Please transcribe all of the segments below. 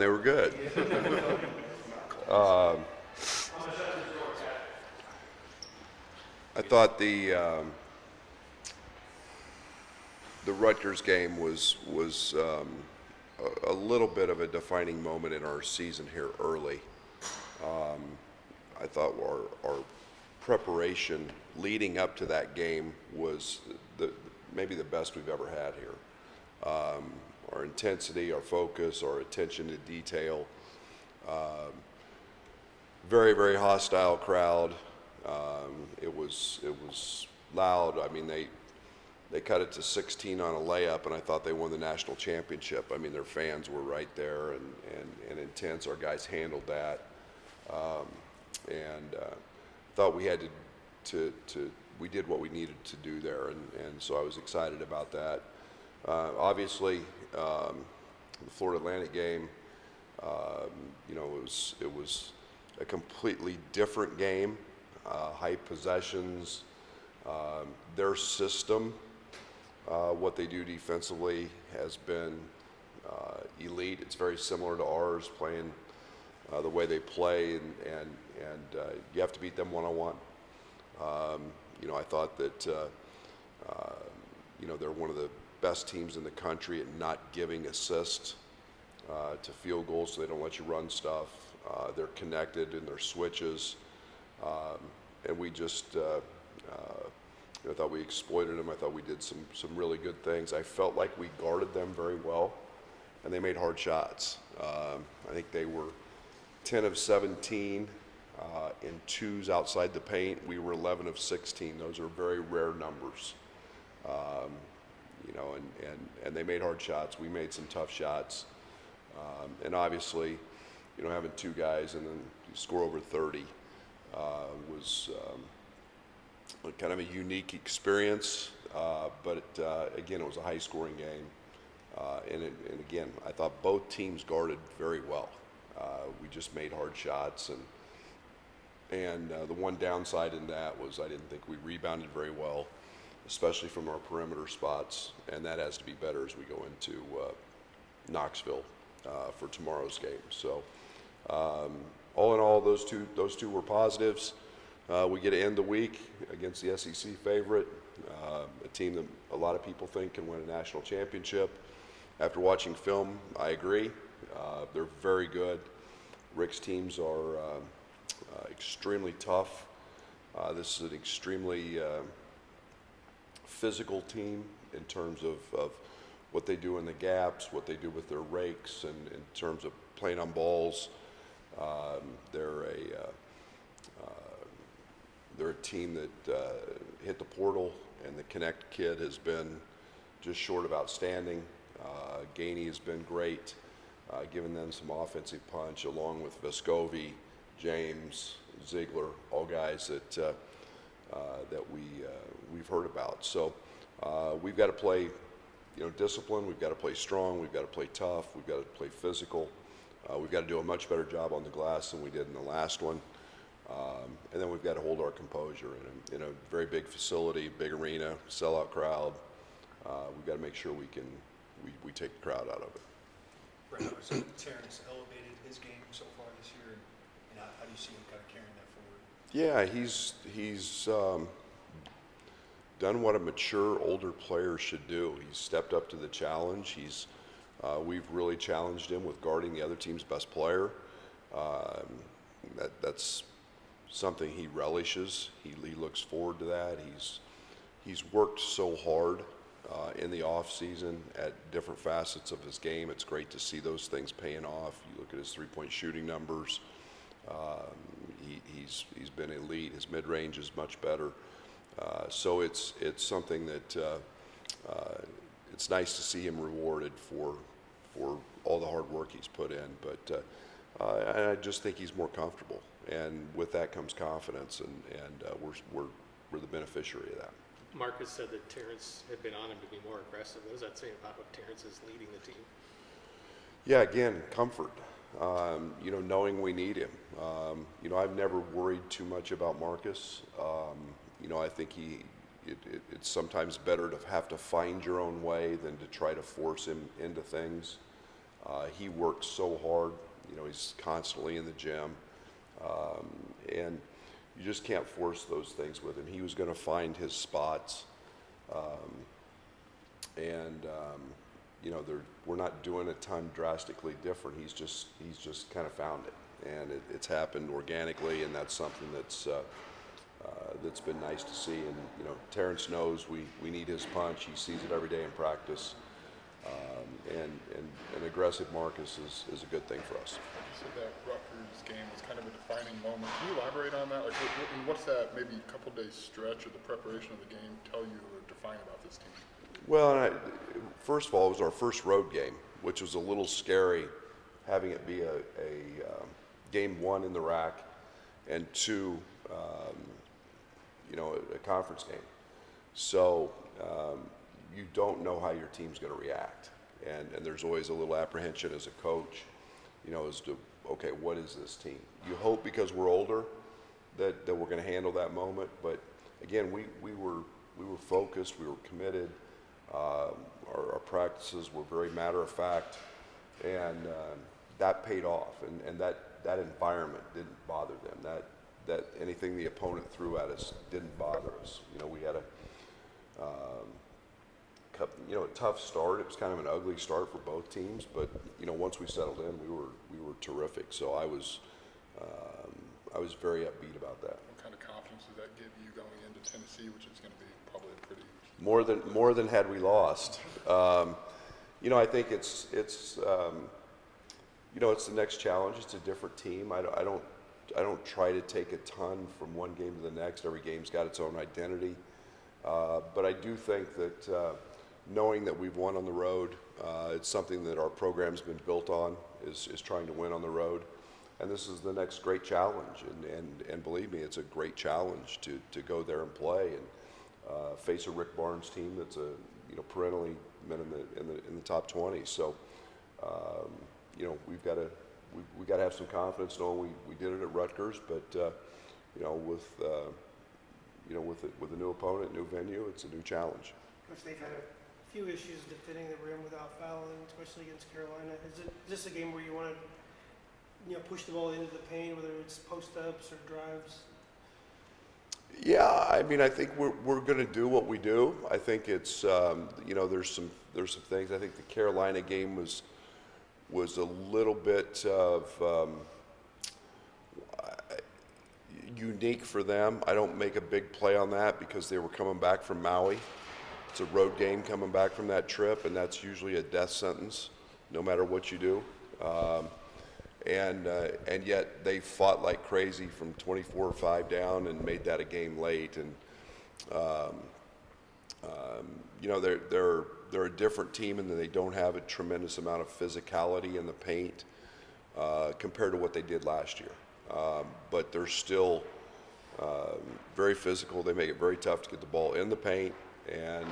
They were good. Um, I thought the Rutgers game was a little bit of a defining moment in our season here early. I thought our preparation leading up to that game was maybe the best we've ever had here. Our intensity, our focus, our attention to detail. Very, very hostile crowd. It was loud. I mean, they cut it to 16 on a layup, and I thought they won the national championship. I mean, their fans were right there and intense. Our guys handled that, and thought we had to we did what we needed to do there, and so I was excited about that. Obviously, the Florida Atlantic game, it was a completely different game. High possessions, their system, what they do defensively has been elite. It's very similar to ours, playing the way they play, and you have to beat them one-on-one. I thought that they're one of the best teams in the country at not giving assists to field goals, so they don't let you run stuff. They're connected in their switches, and we just I thought we exploited them. I thought we did some really good things. I felt like we guarded them very well, and they made hard shots. I think they were 10 of 17 in twos outside the paint. We were 11 of 16. Those are very rare numbers. And they made hard shots. We made some tough shots. And obviously, having two guys and then you score over 30 was kind of a unique experience. But again, it was a high-scoring game. And again, I thought both teams guarded very well. We just made hard shots, and the one downside in that was I didn't think we rebounded very well, especially from our perimeter spots, and that has to be better as we go into Knoxville for tomorrow's game. So, all in all, those two were positives. We get to end the week against the SEC favorite, a team that a lot of people think can win a national championship. After watching film, I agree. They're very good. Rick's teams are extremely tough. This is an extremely physical team in terms of what they do in the gaps, what they do with their rakes, and in terms of playing on balls. They're a team that hit the portal, and the Connect kid has been just short of outstanding. Gainey has been great, giving them some offensive punch, along with Vescovi, James, Ziegler, all guys that we've heard about. So we've got to play, discipline. We've got to play strong. We've got to play tough. We've got to play physical. We've got to do a much better job on the glass than we did in the last one. And then we've got to hold our composure in a very big facility, big arena, sellout crowd. We've got to make sure we take the crowd out of it. Brad, how has Terrence elevated his game so far this year, and how do you see him kind of carrying that forward? Yeah, he's done what a mature, older player should do. He's stepped up to the challenge. We've really challenged him with guarding the other team's best player. That's something he relishes. He looks forward to that. He's worked so hard in the off season at different facets of his game. It's great to see those things paying off. You look at his three-point shooting numbers. He's been elite. His mid-range is much better. So it's something that it's nice to see him rewarded for all the hard work he's put in. But I just think he's more comfortable, and with that comes confidence, and we're the beneficiary of that. Marcus said that Terrence had been on him to be more aggressive. What does that say about how Terrence is leading the team? Yeah, again, comfort. Knowing we need him. I've never worried too much about Marcus. I think it's sometimes better to have to find your own way than to try to force him into things. He works so hard. You know, he's constantly in the gym, and you just can't force those things with him. He was going to find his spots, and you know, we're not doing a ton drastically different. He's just kind of found it, and it's happened organically, and that's something that's been nice to see. And you know, Terrence knows we need his punch. He sees it every day in practice, and an aggressive Marcus is a good thing for us. You said that Rutgers game was kind of a defining moment. Can you elaborate on that? Like, what's that maybe couple days stretch or the preparation of the game tell you or define about this team? Well, first of all, it was our first road game, which was a little scary, having it be a game one in the RAC, and two, you know, a conference game. So you don't know how your team's going to react, and there's always a little apprehension as a coach, you know, as to, okay, what is this team? You hope because we're older that we're going to handle that moment, but again, we were focused, we were committed. Our practices were very matter of fact, and that paid off, and that environment didn't bother them. That anything the opponent threw at us didn't bother us. You know, we had a tough start. It was kind of an ugly start for both teams, but you know, once we settled in, we were terrific. So I was very upbeat about that. What kind of confidence does that give you going into Tennessee, which is going to be probably a pretty more than had we lost. You know, I think it's you know, it's the next challenge. It's a different team. I don't try to take a ton from one game to the next. Every game's got its own identity. But I do think that knowing that we've won on the road, it's something that our program's been built on, is trying to win on the road. And this is the next great challenge. And believe me, it's a great challenge to go there and play and face a Rick Barnes team that's perennially been in the top 20. So you know, we've got to have some confidence knowing we did it at Rutgers, but you know, with a new opponent, new venue, it's a new challenge. Coach, they've had a few issues defending the rim without fouling, especially against Carolina. Is this a game where you want to, push the ball into the paint, whether it's post-ups or drives? Yeah, I mean, I think we're going to do what we do. I think it's there's some things. I think the Carolina game was a little bit of unique for them. I don't make a big play on that because they were coming back from Maui. It's a road game coming back from that trip, and that's usually a death sentence, no matter what you do. And yet they fought like crazy from 24-5 down and made that a game late. And they're a different team in that they don't have a tremendous amount of physicality in the paint compared to what they did last year. But they're still very physical. They make it very tough to get the ball in the paint, and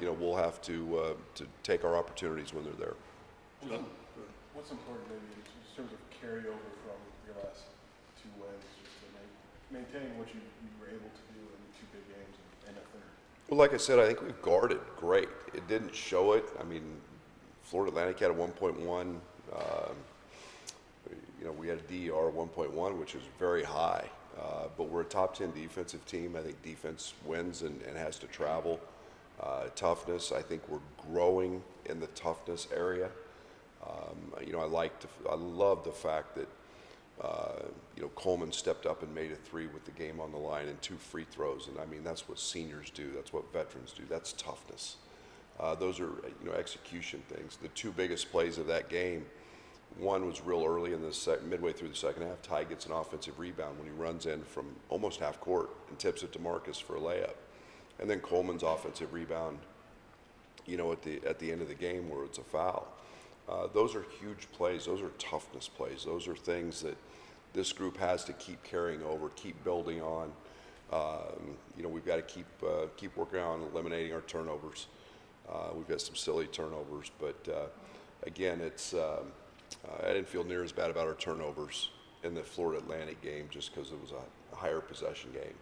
we'll have to take our opportunities when they're there. What's important maybe in terms of carryover from your last two wins, just to maintain what you were able to do in two big games and a third? Well, like I said, I think we've guarded great. It didn't show it. I mean, Florida Atlantic had a 1.1. We had a DER of 1.1, which is very high. But we're a top 10 defensive team. I think defense wins and has to travel. Toughness, I think we're growing in the toughness area. I love the fact that Coleman stepped up and made a three with the game on the line and 2 free throws. And I mean, that's what seniors do. That's what veterans do. That's toughness. Those are execution things. The 2 biggest plays of that game. One was real early in the midway through the second half. Ty gets an offensive rebound when he runs in from almost half court and tips it to Marcus for a layup. And then Coleman's offensive rebound, at the end of the game where it's a foul. Those are huge plays. Those are toughness plays. Those are things that this group has to keep carrying over, keep building on. We've got to keep working on eliminating our turnovers. We've got some silly turnovers, but again, it's I didn't feel near as bad about our turnovers in the Florida Atlantic game just because it was a higher possession game.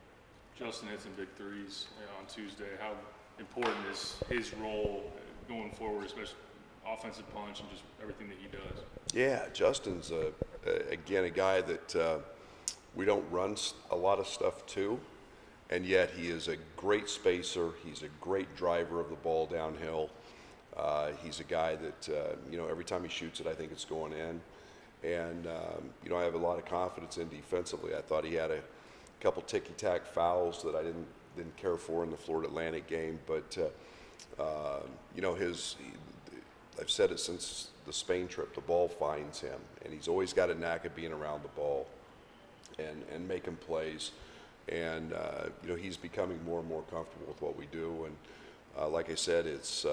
Justin hit some big threes on Tuesday. How important is his role going forward, especially offensive punch and just everything that he does. Yeah, Justin's again a guy that we don't run a lot of stuff to, and yet he is a great spacer. He's a great driver of the ball downhill. He's a guy that every time he shoots it, I think it's going in. And I have a lot of confidence in defensively. I thought he had a couple ticky-tack fouls that I didn't care for in the Florida Atlantic game, but I've said it since the Spain trip, the ball finds him, and he's always got a knack of being around the ball and making plays. And he's becoming more and more comfortable with what we do. And like I said, it's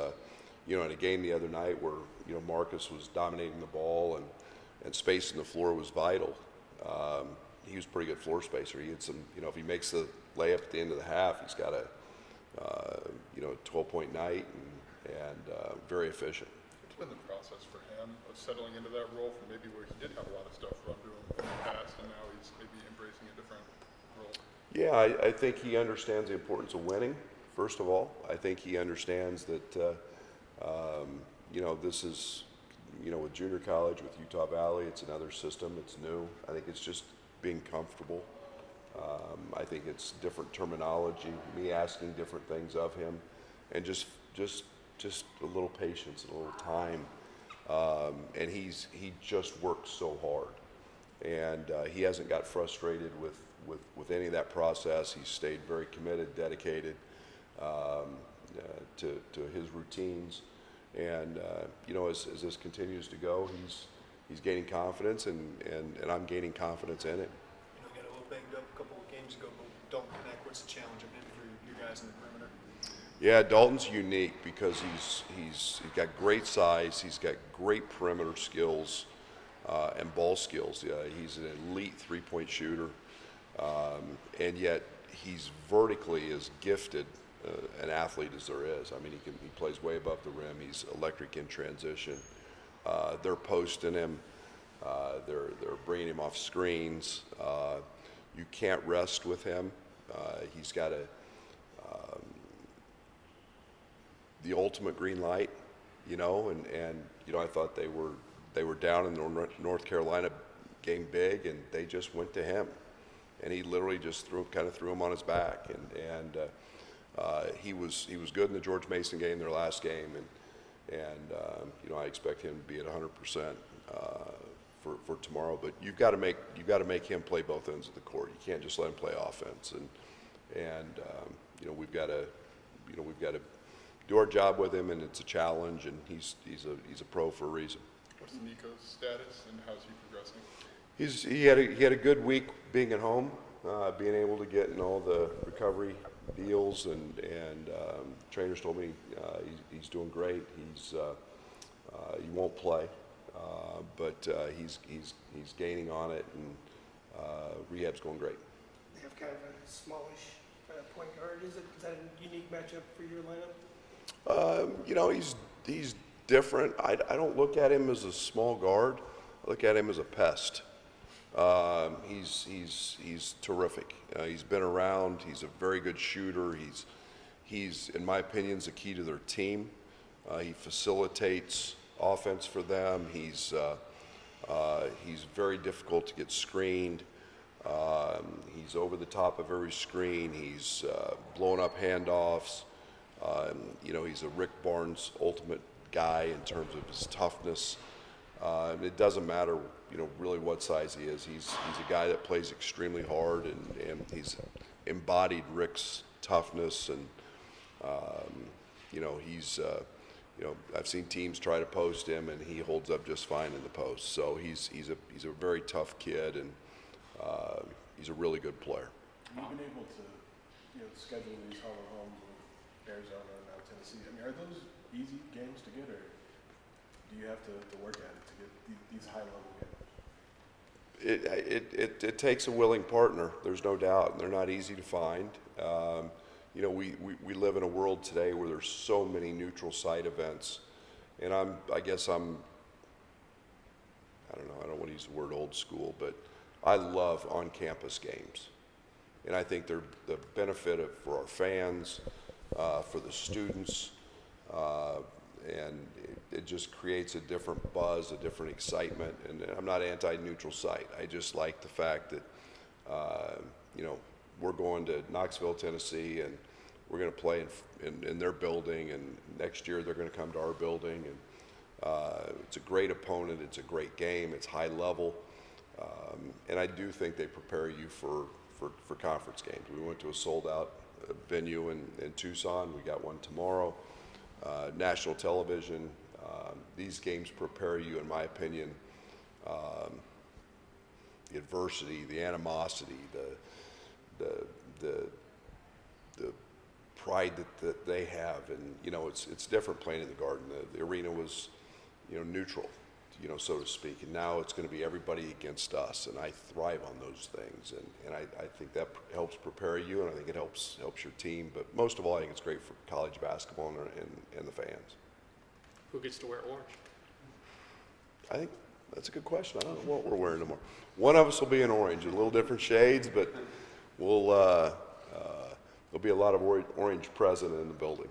in a game the other night where Marcus was dominating the ball and spacing the floor was vital. He was a pretty good floor spacer. He had some, if he makes the layup at the end of the half, he's got a 12-point night and very efficient. What's been the process for him of settling into that role from maybe where he did have a lot of stuff run to him in the past, and now he's maybe embracing a different role? Yeah, I think he understands the importance of winning, first of all. I think he understands that, this is, with junior college, with Utah Valley, it's another system, it's new. I think it's just being comfortable. I think it's different terminology, me asking different things of him, and just a little patience, a little time. And he just works so hard, and he hasn't got frustrated with any of that process. He's stayed very committed, dedicated to his routines, and as this continues to go, he's gaining confidence, and I'm gaining confidence in it. He got a little banged up a couple of games ago, but don't connect. What's the challenge of him for you guys in the perimeter? Yeah, Dalton's unique because he's got great size, he's got great perimeter skills and ball skills. He's an elite three-point shooter, and yet he's vertically as gifted an athlete as there is. I mean, he plays way above the rim. He's electric in transition. They're posting him. They're bringing him off screens. You can't rest with him. He's got the ultimate green light, and I thought they were down in the North Carolina game big, and they just went to him, and he literally just threw him on his back, and he was good in the George Mason game, their last game, and I expect him to be at 100% for tomorrow. But you've got to make him play both ends of the court. You can't just let him play offense, and we've got to do our job with him, and it's a challenge, and he's a pro for a reason. What's Nico's status, and how's he progressing? He had a good week being at home, being able to get in all the recovery deals, and trainers told me he's doing great. He won't play, but he's gaining on it, and rehab's going great. They have kind of a smallish point guard. Is that a unique matchup for your lineup? He's different. I don't look at him as a small guard. I look at him as a pest. He's terrific. He's been around. He's a very good shooter. He's in my opinion, the key to their team. He facilitates offense for them. He's very difficult to get screened. He's over the top of every screen. He's blowing up handoffs. He's a Rick Barnes ultimate guy in terms of his toughness. It doesn't matter, really what size he is. He's a guy that plays extremely hard, and he's embodied Rick's toughness. And I've seen teams try to post him, and he holds up just fine in the post. So he's a very tough kid, and he's a really good player. You've been able to schedule these Harmon homes with Arizona and now Tennessee. I mean, are those easy games to get, or do you have to work at it to get these high-level games? It takes a willing partner. There's no doubt. They're not easy to find. We live in a world today where there's so many neutral site events, and I don't want to use the word old school, but I love on-campus games, and I think they're the benefit for our fans, for the students, and it just creates a different buzz, a different excitement. And I'm not anti-neutral site. I just like the fact that, you know, we're going to Knoxville, Tennessee, and we're going to play in their building, and next year they're going to come to our building. And it's a great opponent. It's a great game. It's high level. And I do think they prepare you for conference games. We went to a sold-out venue in Tucson. We got one tomorrow. National television. These games prepare you, in my opinion, the adversity, the animosity, the pride that they have, and you know, it's different playing in the Garden. The arena was, you know, neutral, you know, so to speak, and now it's going to be everybody against us, and I thrive on those things, and I think that helps prepare you, and I think it helps your team, but most of all, I think it's great for college basketball and the fans. Who gets to wear orange? I think that's a good question. I don't know what we're wearing tomorrow. One of us will be in orange, a little different shades, but there'll be a lot of orange present in the building.